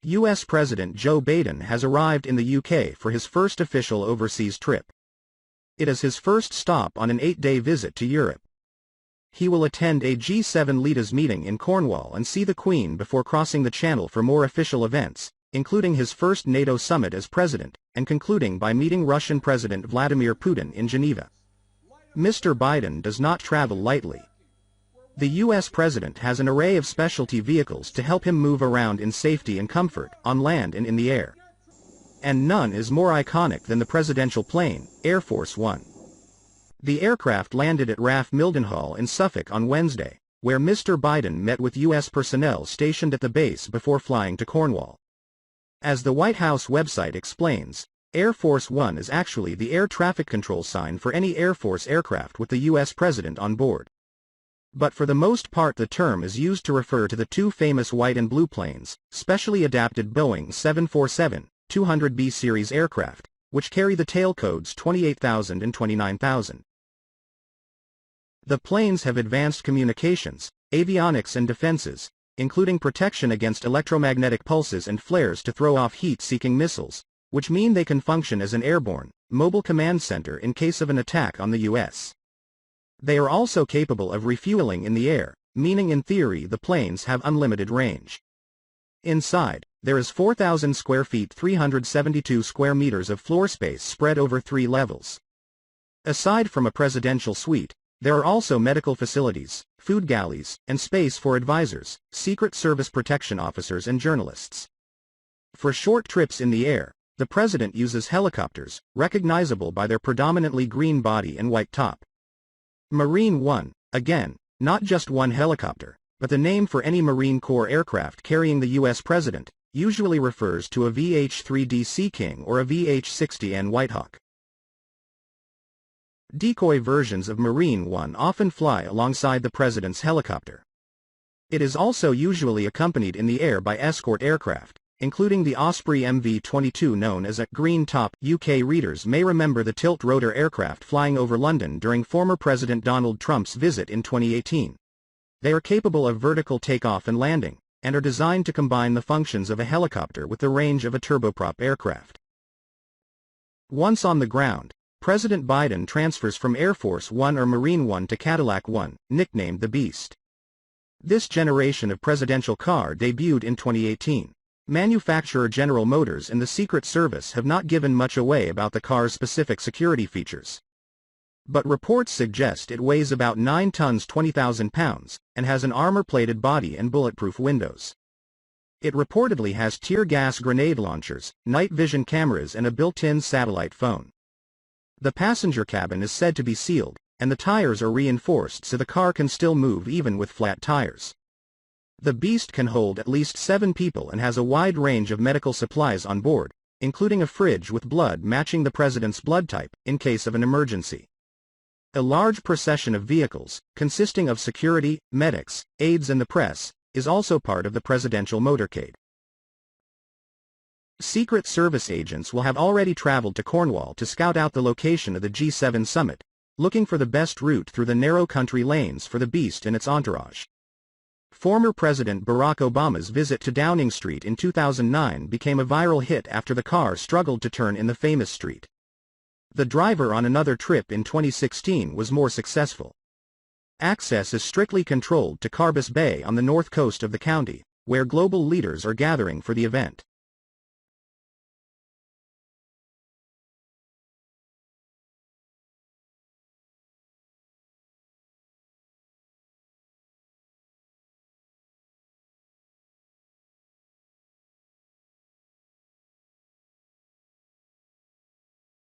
U.S. President Joe Biden has arrived in the UK for his first official overseas trip. It is his first stop on an 8-day visit to Europe. He will attend a G7 leaders meeting in Cornwall and see the Queen before crossing the Channel for more official events, including his first NATO summit as president, and concluding by meeting Russian President Vladimir Putin in Geneva. Mr. Biden does not travel lightly. The U.S. president has an array of specialty vehicles to help him move around in safety and comfort, on land and in the air. And none is more iconic than the presidential plane, Air Force One. The aircraft landed at RAF Mildenhall in Suffolk on Wednesday, where Mr. Biden met with U.S. personnel stationed at the base before flying to Cornwall. As the White House website explains, Air Force One is actually the air traffic control sign for any Air Force aircraft with the U.S. president on board. But for the most part the term is used to refer to the two famous white and blue planes, specially adapted Boeing 747-200B series aircraft, which carry the tail codes 28,000 and 29,000. The planes have advanced communications, avionics and defenses, including protection against electromagnetic pulses and flares to throw off heat-seeking missiles, which mean they can function as an airborne, mobile command center in case of an attack on the U.S. They are also capable of refueling in the air, meaning in theory the planes have unlimited range. Inside, there is 4,000 square feet 372 square meters of floor space spread over 3 levels. Aside from a presidential suite, there are also medical facilities, food galleys, and space for advisors, Secret Service protection officers and journalists. For short trips in the air, the president uses helicopters, recognizable by their predominantly green body and white top. Marine One, again, not just one helicopter, but the name for any Marine Corps aircraft carrying the U.S. president, usually refers to a VH-3D Sea King or a VH-60N Whitehawk. Decoy versions of Marine One often fly alongside the president's helicopter. It is also usually accompanied in the air by escort aircraft, including the Osprey MV-22 known as a Green Top. UK readers may remember the tilt-rotor aircraft flying over London during former President Donald Trump's visit in 2018. They are capable of vertical takeoff and landing, and are designed to combine the functions of a helicopter with the range of a turboprop aircraft. Once on the ground, President Biden transfers from Air Force One or Marine One to Cadillac One, nicknamed the Beast. This generation of presidential car debuted in 2018. Manufacturer General Motors and the Secret Service have not given much away about the car's specific security features. But reports suggest it weighs about 9 tons 20,000 pounds, and has an armor-plated body and bulletproof windows. It reportedly has tear gas grenade launchers, night vision cameras and a built-in satellite phone. The passenger cabin is said to be sealed, and the tires are reinforced so the car can still move even with flat tires. The Beast can hold at least 7 people and has a wide range of medical supplies on board, including a fridge with blood matching the president's blood type, in case of an emergency. A large procession of vehicles, consisting of security, medics, aides and the press, is also part of the presidential motorcade. Secret Service agents will have already traveled to Cornwall to scout out the location of the G7 summit, looking for the best route through the narrow country lanes for the Beast and its entourage. Former President Barack Obama's visit to Downing Street in 2009 became a viral hit after the car struggled to turn in the famous street. The driver on another trip in 2016 was more successful. Access is strictly controlled to Carbis Bay on the north coast of the county, where global leaders are gathering for the event.